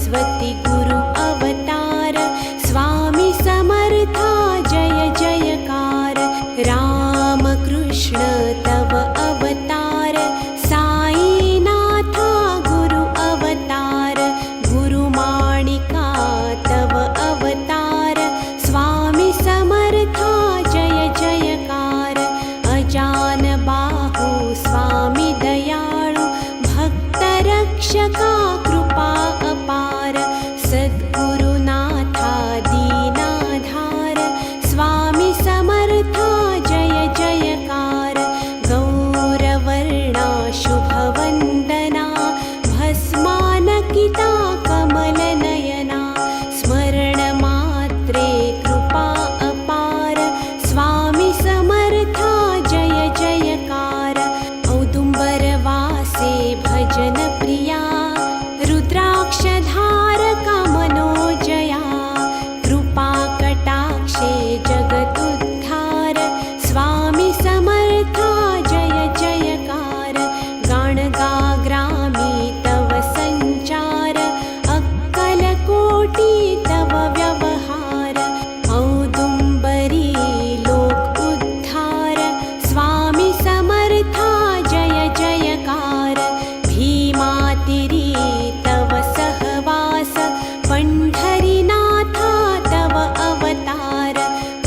सरस्वती गुरु अवतार स्वामी समर्था जय जयकार राम कृष्ण तव अवतार साईनाथा गुरु अवतार गुरुमाणिका तव अवतार स्वामी समर्था जय जयकार अजान बाहु स्वामी दयाळु भक्तरक्षका कृपा अपार सद्गुरुनाथा दीनाधार स्वामी समर्था जय जयकार गौरवर्णा शुभवन्दना भस्मानकिता कमलनयना स्मरणमात्रे कृपा अपार स्वामी समर्था जय जयकार औदुम्बरवासे भजन प्रिया रुद्राक्षधारका मनोजया कृपा कटाक्षे जगदुद्धार स्वामी समर्था जय जयकार गाणगाग्रामी तव संचार अक्कलकोटि तव व्यवहार औदुम्बरी लोक उद्धार स्वामी समर्था जय जयकार भीमातिरी तव सहवास पंढरीनाथा तव अवतार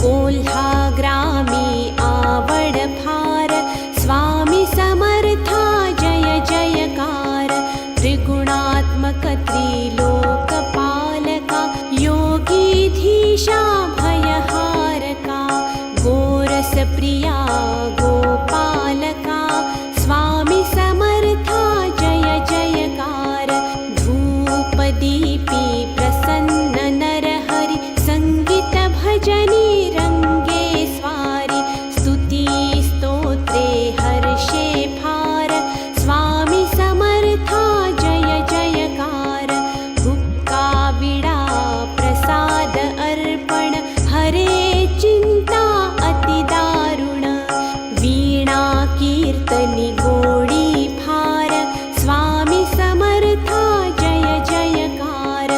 कोल्हाग्रामी आवडफार स्वामी समर्था जय जयकार त्रिगुणात्मक त्रिलोकपालका योगीधीशा भयहारका गोरसप्रिया गोपालका स्वामी समर्था जय जयकार धूपदीपी प्रसन्न नरहरि संगीत भजनी रंगे स्वारी स्तुति स्तोत्रे हर्षे फार स्वामी समर्था जय जयकार हुक्का विडा प्रसाद अर्पण हरे चिंता अति दारुण वीणा कीर्तनी गोडी फार स्वामी समर्था जय जयकार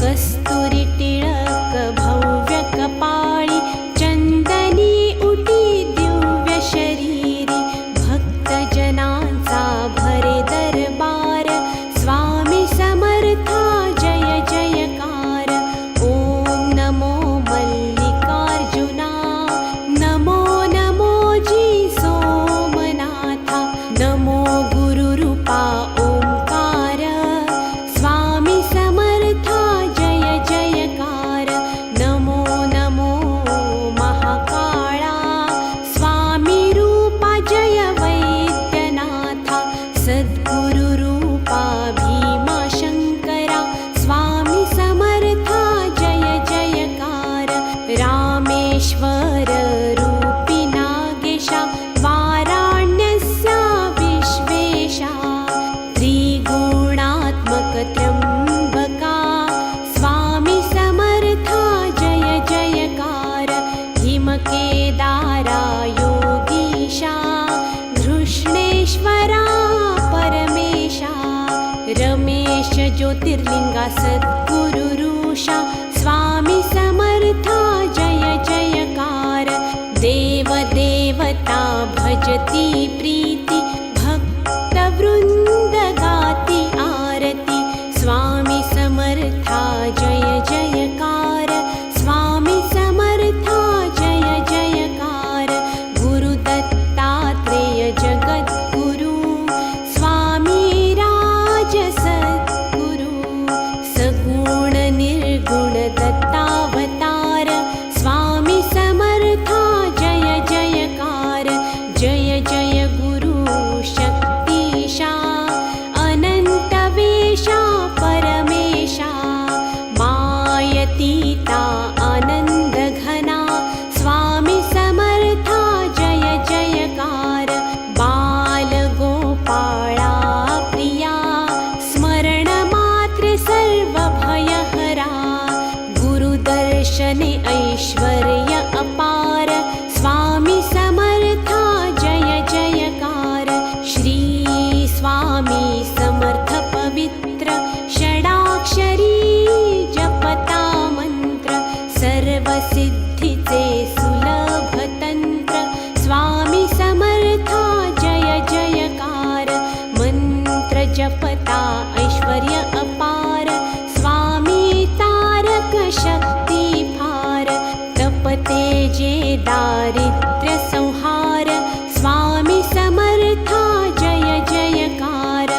कस्तुरी टिळक भव्य कपाळी चंदनी उटी दिव्य शरीरी भक्तजनांचा भरे दरबार स्वामी समर्था जय जयकार ओम नमो मल्लिकार्जुना नमो नमो जी सोमनाथा नमो गुरुरूपा ओंकार स्वामी समर्था जय जयकार नमो नमो महाकाळा स्वामी रूपा जय वैद्यनाथा सद्गुरुरूपा भीमा शंकरा स्वामी समर्था जय जयकार रामेश्वर रूपी नागेशा वाराण्यस्या विश्वेशा त्रिगुणात्मक त्र्यंबका स्वामी समर्था जय जयकार हिमकेदारा योगीशा धृष्णेश्वरा परमेशा रमेश ज्योतिर्लिंगा सद्गुरुरूषा स्वामी समर्था जय जयकार देव देवता भजती प्रीति भक्तवृंद गाती आरती स्वामी समर्था जय जयकार स्वामी समर्था जय जयकार गुरु दत्तात्रेय जगद्गुरु स्वामी राज सद्गुरु सगुण निर्गुण दत्तावतार स्वामी समर्था जय जयकार जय जय गुरु दारिद्र्यसंहार स्वामी समर्था जय जयकार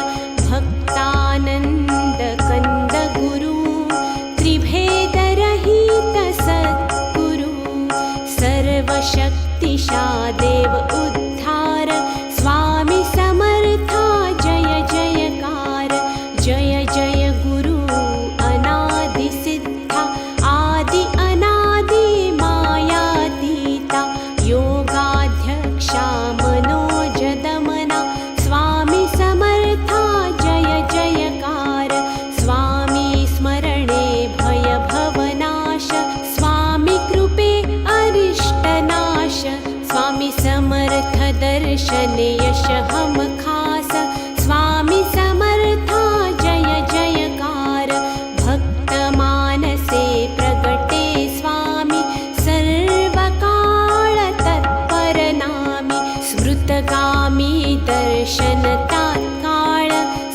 भक्तानन्द कंद गुरु त्रिभेदरहित सद्गुरु सर्वशक्तिशा देव उद्धार स्वामी समर्था जय जयकार जय जय गुरु अनादि सिद्धा आदि अनादि मायातीता योगाध्यक्षा मनोजदमना स्वामी समर्था जय जयकार स्वामी स्मरणे भयभवनाश स्वामी कृपे अरिष्टनाश स्वामी समर्थ दर्शने यश हम खास स्वामी समर्था जय जयकार भक्त मानसे प्रगटे स्वामी सर्वकाळ तत्पर नामी स्मृतगामी दर्शन तात्काळ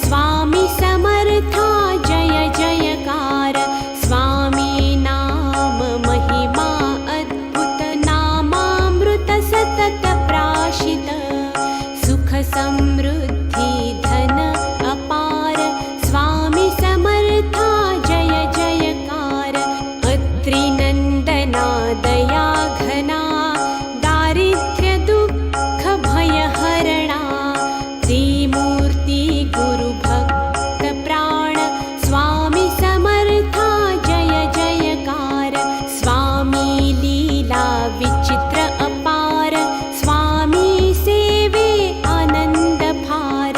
स्वामी समर्था जय जयकार स्वामी नाम महिमा अद्भुत नामामृत सतत प्राशित सुख समृद्धि धन अपार स्वामी समर्था जय जयकार अत्रिनंदना दया घना दारिद्र्य दुःख भयहरणा त्रिमूर्ति गुरु भक्त प्राण स्वामी समर्था जय जयकार स्वामी लीला विचित्र अपार स्वामी सेवे आनंद फार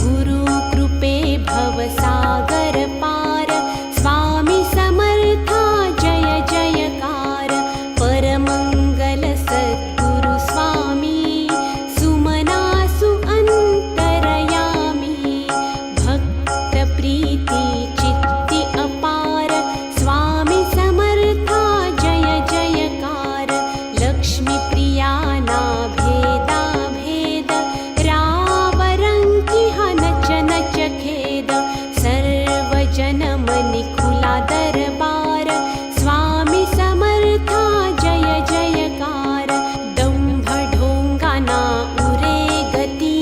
गुरु कृपे भवसागर पार स्वामी समर्था जय जयकार परमंगल सद्गुरु स्वामी सुमनासु अंतरयामी भक्त प्रीति चित्ति अपार स्वामी समर्था जय जयकार लक्ष्मी प्रिया ना भेदा भेद रावरंकी नच नच खेद सर्वजन मनि खुला दरबार स्वामी समर्था जय जयकार दंभ ढोंगाना उरे गती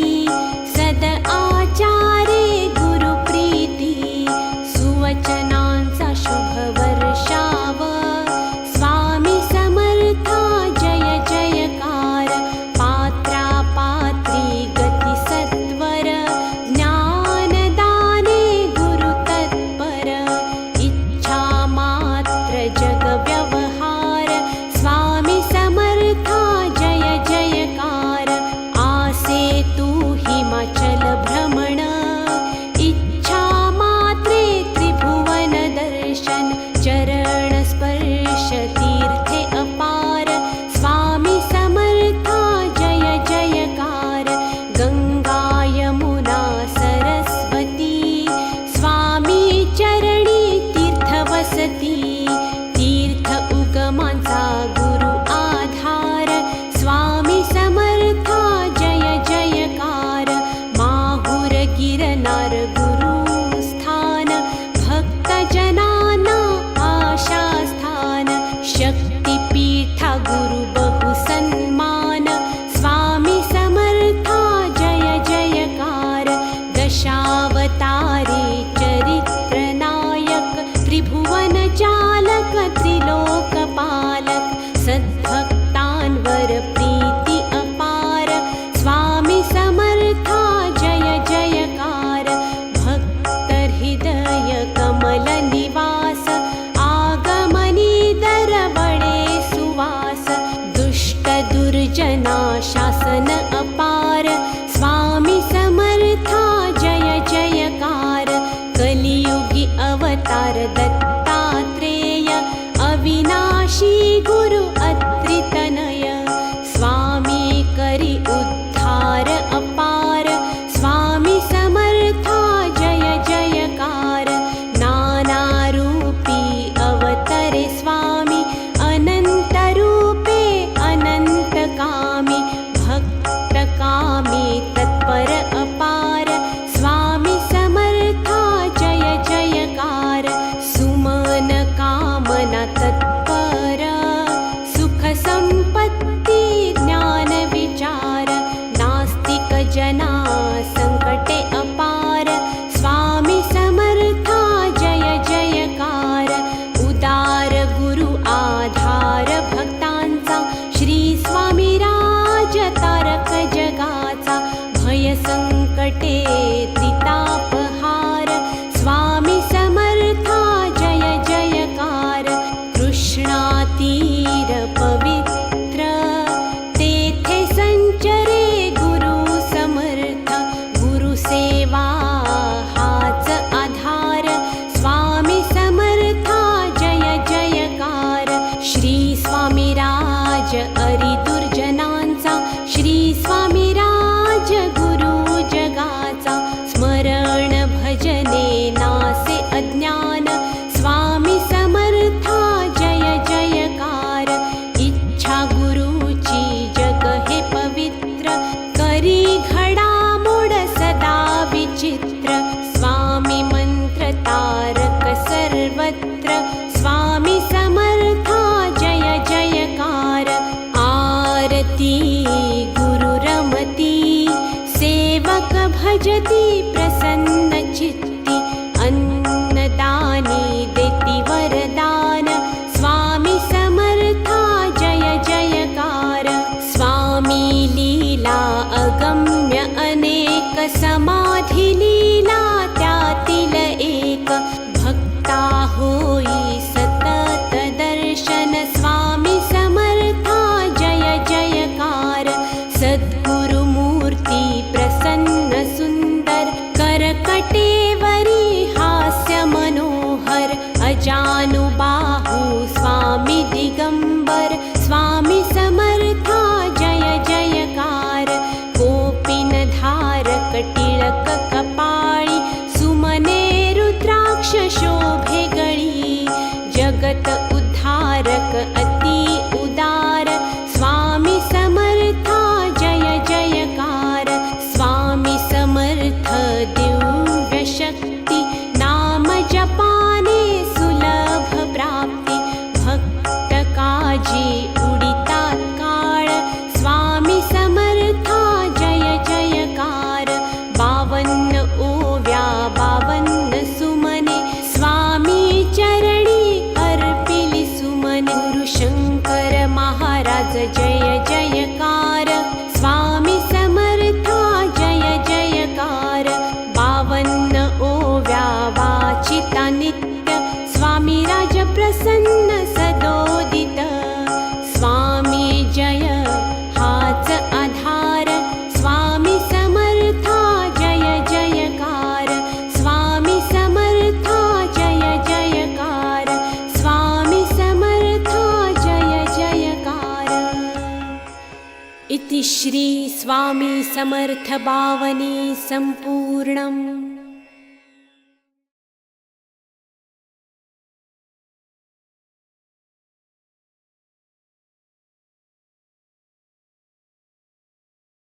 सद आचारे गुरु प्रीती सुवचनांचा शुभ वर्षाव स्वामी समर्था जय जयकार पात्रा पात्री गती सत्वर ज्ञानदाने गुरु तत्पर इच्छा मात्र जग व्यवहार स्वामी समर्था जय जयकार आसे तू हिमाचल भ्रमण इच्छा मात्रे त्रिभुवन दर्शन चरण स्पर्श तीर्थे अपार स्वामी समर्था जय जयकार गंगा यमुना सरस्वती स्वामी चरणी तीर्थ वसती तीर्थ उगमांचा गुरु आधार स्वामी समर्था जय जयकार माहुर गिरनार गुरु स्थान भक्त जनाना आशा स्थान शक्तिपीठा गुरु बहु सन्मान स्वामी समर्था जय जयकार दशावतारी चरित्र नायक त्रिभुवन चालक त्रिलोकपालक सद्भक्तांवर प्रीति अपार स्वामी समर्था जय जयकार भक्त हृदय कमल निवास आगमनी दरवळे सुवास दुष्ट दुर्जना शासन अपार स्वामी समर्था जय जयकार कलियुगी अवतार दत्तात्रेय अविनाशी गुरु अत्रितनय स्वामी करी उद्धार अपार स्वामी समर्था जय जयकार नाना रूपी अवतरे स्वामी अनंत रूपे अनंत कामी भक्त कामी तत्पर अपार स्वामी समर्था जय जयकार सुम सर्वत्र स्वामी समर्था जय जयकार आरती गुरुरमती सेवक भजति प्रसन्नचित्ति अन्नदानी देति वरदान स्वामी समर्था जय जयकार स्वामी लीला अगम्य अनेक समाधि लीला त्यातील एक भक्ता होई सतत दर्शन स्वामी समर्था जय जयकार सद्गुरुमूर्ती प्रसन्न सुंदर करकटेवरी हास्य मनोहर अजानुबाहु स्वामी दिगंबर स्वामी समर्था जय जयकार कोपिन धारक टिळक कपाळी सुमने रुद्राक्ष शोभे गळी जगत उद्धारक अति उदार स्वामी समर्था जय जयकार स्वामी समर्थ दिव्य शक्ती नाम जपाने सुलभ प्राप्ती भक्त काजी उडितात काळ स्वामी समर्था जय जयकार 52 ओव्या 52 सुमने स्वामी चरणी अर्पिली सुमने गुरुशंकर महाराज जय जयकार स्वामी समर्था जय जयकार 52 ओव्या वाचिता नित्य स्वामी राज प्रसन्न सदोदित स्वामी जय हाच आधार स्वामी समर्था जय जयकार स्वामी समर्था जय जयकार स्वामी समर्था जय जयकार इति श्री स्वामी समर्थ 52 संपूर्णम्।